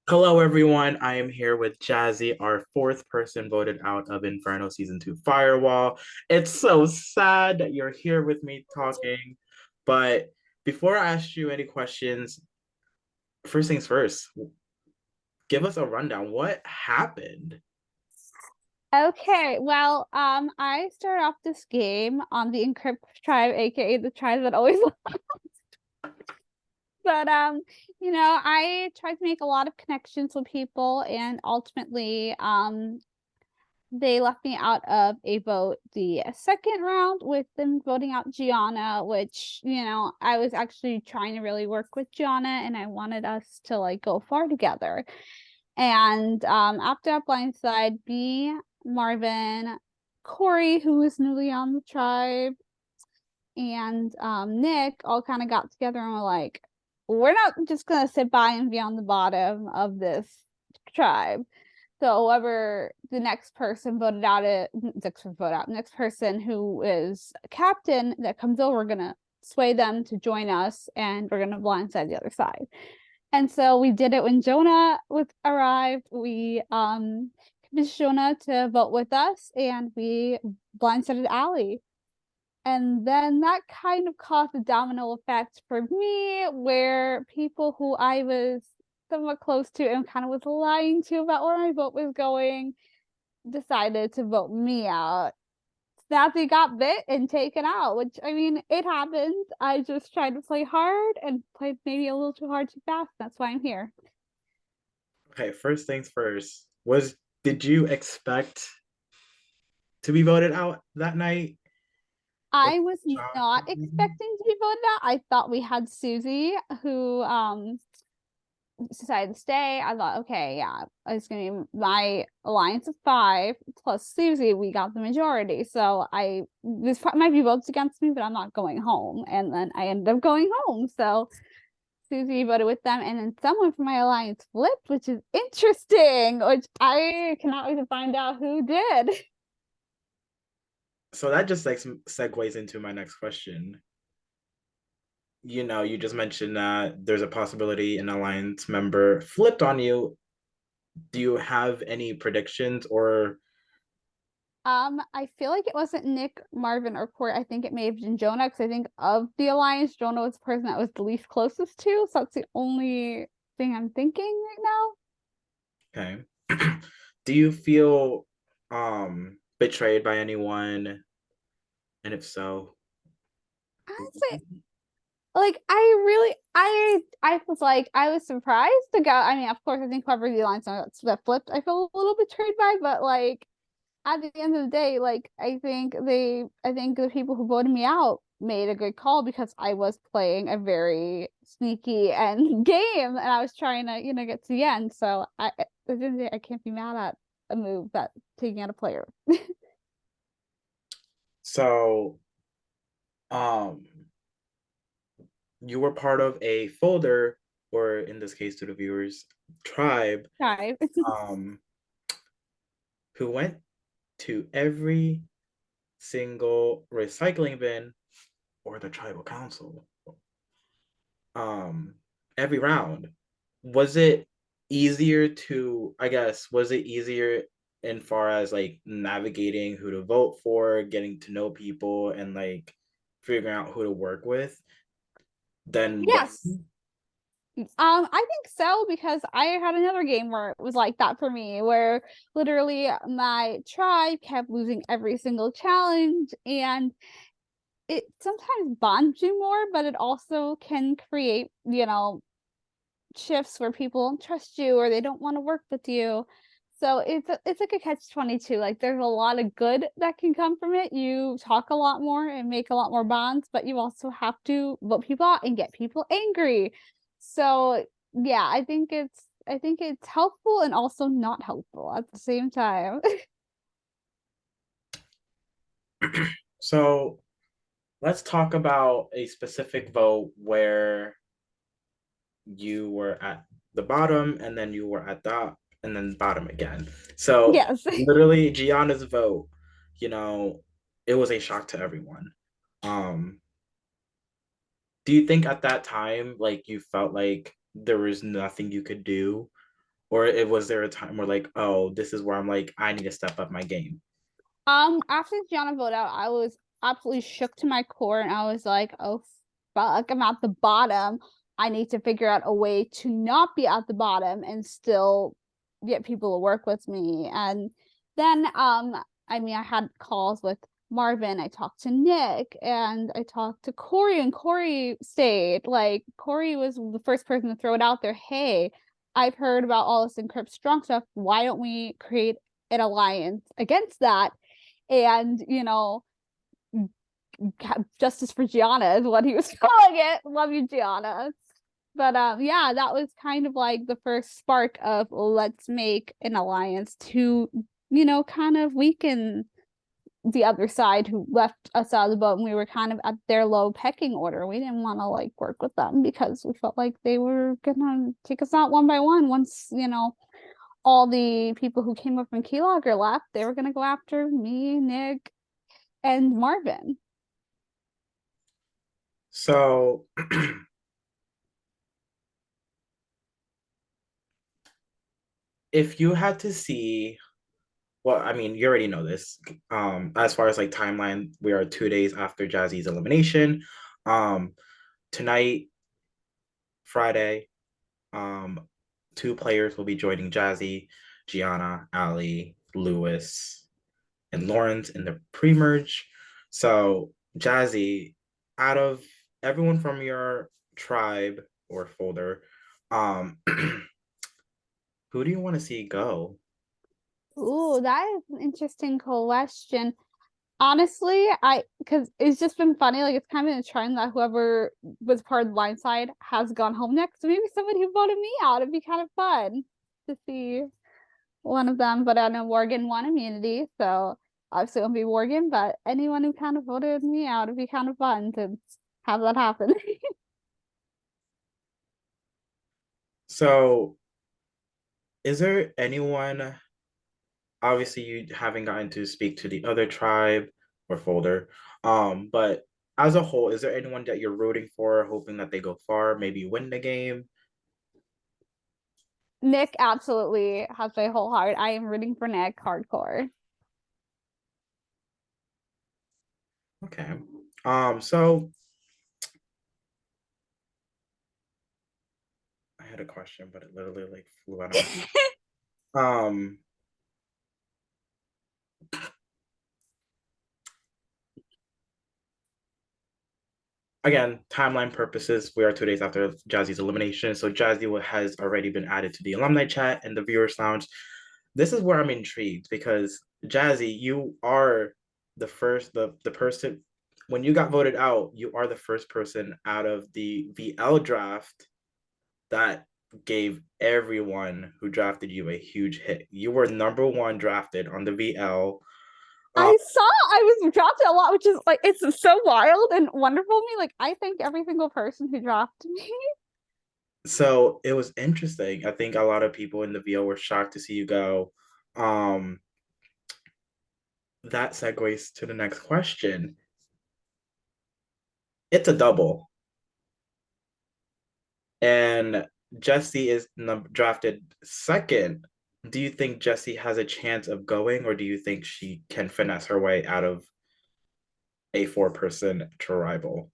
Hello, everyone. I am here with Jazzie, our fourth person voted out of Inferno Season 2 Firewall. It's so sad that you're here with me talking. But before I ask you any questions, first things first, give us a rundown. What happened? I started off this game on the Encrypt tribe, aka the tribe that always but I tried to make a lot of connections with people and ultimately they left me out of a vote the second round with them voting out Gianna, which, I was actually trying to really work with Gianna and I wanted us to like go far together. And after that blindside, me, Marvin, Corey, who was newly on the tribe, and Nick all kind of got together and were like, we're not just gonna sit by and be on the bottom of this tribe. So whoever the next person voted out it next person who is captain that comes over, we're gonna sway them to join us and we're gonna blindside the other side. And so we did it when Jonah was arrived. We convinced Jonah to vote with us and we blindsided Allie. And then that kind of caused a domino effect for me where people who I was somewhat close to and kind of was lying to about where my vote was going decided to vote me out. Snappy got bit and taken out, which I mean, it happens. I just tried to play hard and played maybe a little too hard too fast. That's why I'm here. Okay, first things first. Did you expect to be voted out that night? Was I was it not shocking? expecting to be voted out. I thought we had Susie who decided to stay. I thought, okay, yeah, it's gonna be my alliance of five plus Susie. We got the majority, so I this might be votes against me, but I'm not going home. And then I ended up going home. So Susie voted with them, and then someone from my alliance flipped, which is interesting. Which I cannot wait to find out who did. So that just like segues into my next question. You just mentioned that there's a possibility an alliance member flipped on you. Do you have any predictions or I feel like it wasn't Nick, Marvin, or Court. I think it may have been Jonah, because I think of the alliance, Jonah was the person that was the least closest to. So that's the only thing I'm thinking right now. okay? Do you feel betrayed by anyone? And if so, Honestly, like I was like I was surprised to go. I mean, of course, I think whoever the alliance that flipped, I feel a little betrayed by, but like at the end of the day, like I think the people who voted me out made a good call because I was playing a very sneaky end game and I was trying to, get to the end. So at the end of the day, I can't be mad at a move that taking out a player. so um you were part of a folder, or in this case to the viewers, tribe, Right. um, who went to every single recycling bin or the tribal council um every round. Was it easier to, I guess, was it easier in far as like navigating who to vote for, getting to know people and like figuring out who to work with than what? Yes. I think so because I had another game where it was like that for me, where literally my tribe kept losing every single challenge, and it sometimes bonds you more, but it also can create, shifts where people don't trust you or they don't want to work with you. So it's like a catch 22. Like there's a lot of good that can come from it. You talk a lot more and make a lot more bonds, but you also have to vote people out and get people angry. So yeah, I think it's helpful and also not helpful at the same time. So let's talk about a specific vote where you were at the bottom and then you were at top and then bottom again. So Yes. literally Gianna's vote, you know, it was a shock to everyone. Um, do you think at that time like you felt like there was nothing you could do? or it was there a time where like, oh, this is where I'm like, I need to step up my game? After Gianna voted out, I was absolutely shook to my core, and I was like, "Oh fuck, I'm at the bottom. I need to figure out a way to not be at the bottom and still get people to work with me." And then, I mean, I had calls with Marvin. I talked to Nick, and I talked to Corey, and Corey stayed. Like Corey was the first person to throw it out there. Hey, I've heard about all this Encrypt Strong stuff. Why don't we create an alliance against that? And justice for Gianna is what he was calling it. Love you, Gianna. But yeah, that was kind of like the first spark of let's make an alliance to kind of weaken the other side who left us out of the boat, and we were kind of at their low pecking order. We didn't want to like work with them because we felt like they were gonna take us out one by one. Once all the people who came up from Keylogger left, they were gonna go after me, Nick, and Marvin. So if you had to see, well, I mean, you already know this. As far as like timeline, we are 2 days after Jazzie's elimination. Um, Tonight, Friday, um, two players will be joining Jazzie, Gianna, Ali, Lewis, and Lawrence in the pre-merge. So Jazzie, out of everyone from your tribe or folder, um, who do you want to see go? Ooh, that is an interesting question. Honestly, because it's just been funny. Like it's kind of been a trend that whoever was part of the blind side has gone home next. So maybe somebody who voted me out. It'd be kind of fun to see one of them. But I know Morgan won immunity, so obviously it won't be Morgan. But anyone who kind of voted me out, it'd be kind of fun to have that happen. So, is there anyone, obviously you haven't gotten to speak to the other tribe or folder, but as a whole, is there anyone that you're rooting for, hoping that they go far, maybe win the game? Nick absolutely has my whole heart. I am rooting for Nick hardcore. Okay. So I had a question, but it literally like flew out of my head. Um, Again, timeline purposes, we are 2 days after Jazzie's elimination. So Jazzie has already been added to the alumni chat and the viewers lounge. This is where I'm intrigued because Jazzie, you are the person when you got voted out, you are the first person out of the VL draft that gave everyone who drafted you a huge hit. You were number one drafted on the VL. I saw I was drafted a lot, which is like it's so wild and wonderful to me. Like I thank every single person who drafted me. So it was interesting. I think a lot of people in the VO were shocked to see you go. Um, that segues to the next question. It's a double, and Jesse is drafted second. Do you think Jesse has a chance of going, or do you think she can finesse her way out of a four-person rival?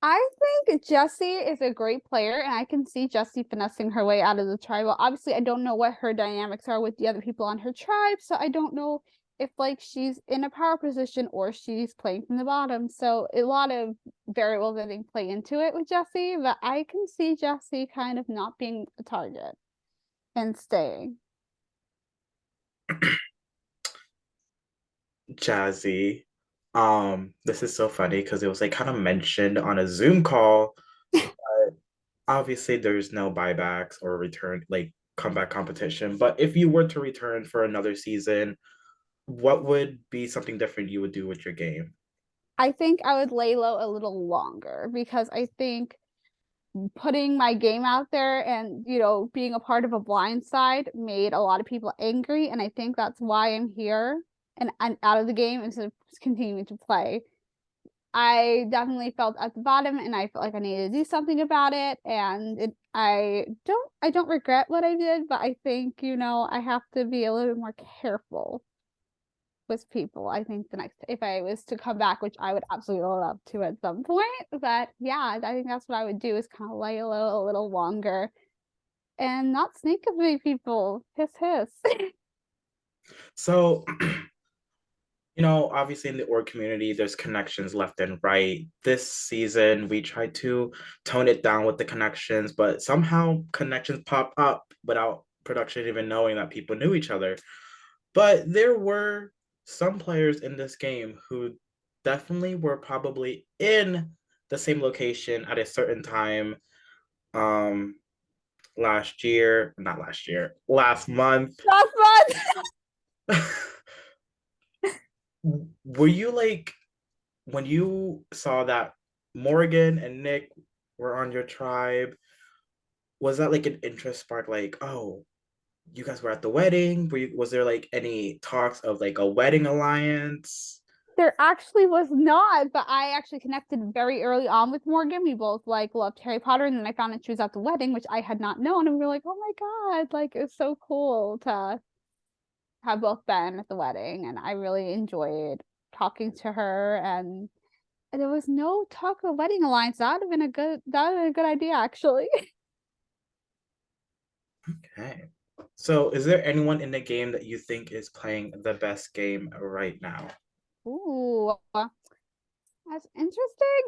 I think Jessie is a great player, and I can see Jessie finessing her way out of the tribal. Obviously, I don't know what her dynamics are with the other people on her tribe, so I don't know if like she's in a power position or she's playing from the bottom. So a lot of variables I think play into it with Jessie, but I can see Jessie kind of not being a target and staying. Jazzy. This is so funny because it was like kind of mentioned on a Zoom call. Obviously, there's no buybacks or return like comeback competition. But if you were to return for another season, what would be something different you would do with your game? I think I would lay low a little longer because I think putting my game out there and being a part of a blind side made a lot of people angry, and I think that's why I'm here and I'm out of the game instead of continuing to play. I definitely felt at the bottom and I felt like I needed to do something about it. And I don't regret what I did, but I think, I have to be a little bit more careful with people. I think the next if I was to come back, which I would absolutely love to at some point. But yeah, I think that's what I would do is kind of lay a little longer and not sneak up at people. Hiss hiss. So, obviously in the org community, there's connections left and right. This season, we tried to tone it down with the connections, but somehow connections pop up without production even knowing that people knew each other. But there were some players in this game who definitely were probably in the same location at a certain time um last month. Last month. Were you like when you saw that Morgan and Nick were on your tribe, was that like an interest spark like, oh, you guys were at the wedding? Was there like any talks of like a wedding alliance? There actually was not, but I actually connected very early on with Morgan. We both like loved Harry Potter, and then I found out she was at the wedding, which I had not known, and we were like, "Oh my God!" Like it was so cool to have both been at the wedding, and I really enjoyed talking to her. And there was no talk of a wedding alliance. That would have been a good idea, actually. Okay. So is there anyone in the game that you think is playing the best game right now? Ooh, that's interesting.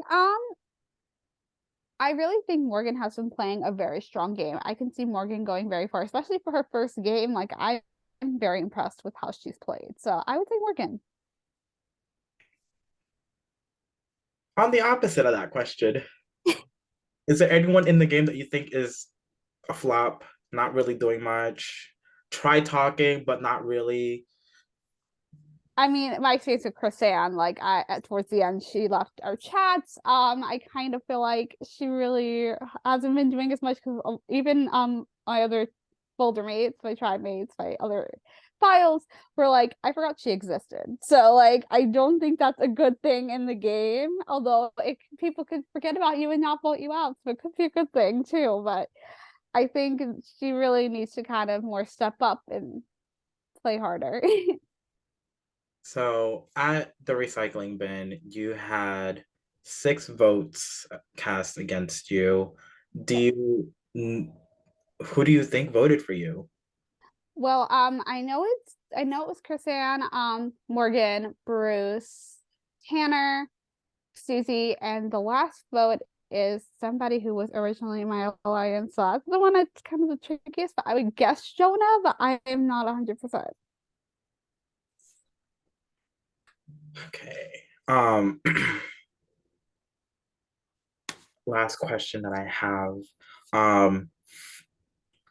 I really think Morgan has been playing a very strong game. I can see Morgan going very far, especially for her first game. Like I'm very impressed with how she's played. So I would say Morgan. On the opposite of that question, is there anyone in the game that you think is a flop, not really doing much? Try talking, but not really. I mean, my experience with Chrisanne, like towards the end, she left our chats. I kind of feel like she really hasn't been doing as much because even my other folder mates, my tribe mates, my other files were like, I forgot she existed. So like, I don't think that's a good thing in the game. Although people could forget about you and not vote you out, so it could be a good thing too. But I think she really needs to kind of more step up and play harder. So at the recycling bin, you had 6 votes cast against you. Do Yeah. you, who do you think voted for you? Well, I know it was Chrisanne, Morgan, Bruce, Tanner, Susie, and the last vote is somebody who was originally in my alliance. So that's the one that's kind of the trickiest. But I would guess Jonah, but I am not 100%. Okay. Last question that I have. Um,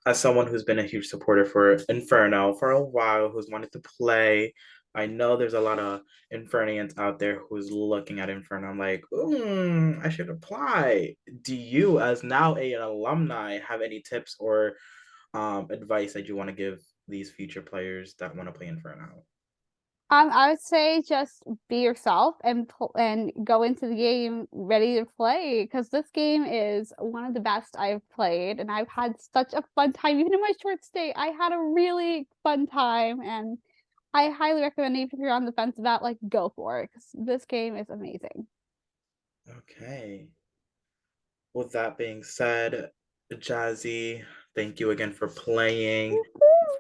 as someone who's been a huge supporter for Inferno for a while, who's wanted to play, I know there's a lot of Infernians out there who's looking at Inferno. I'm like, I should apply. Do you, as now an alumni, have any tips or advice that you want to give these future players that want to play Inferno? I would say just be yourself and go into the game ready to play because this game is one of the best I've played and I've had such a fun time. Even in my short stay, I had a really fun time and I highly recommend even if you're on the fence about like go for it because this game is amazing. Okay. With that being said, Jazzy, thank you again for playing.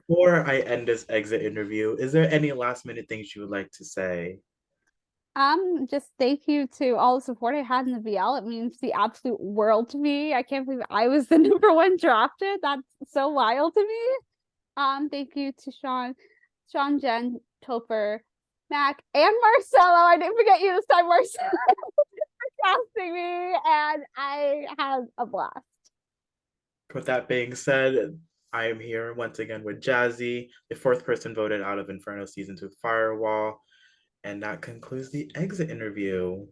Before I end this exit interview, is there any last minute things you would like to say? Just thank you to all the support I had in the VL. It means the absolute world to me. I can't believe I was the #1 drafted. That's so wild to me. Thank you to Sean, Jen, Topher, Mac, and Marcelo. I didn't forget you this time, Marcelo, for casting me, and I had a blast. With that being said, I am here once again with Jazzy, the fourth person voted out of Inferno Season 2 Firewall. And that concludes the exit interview.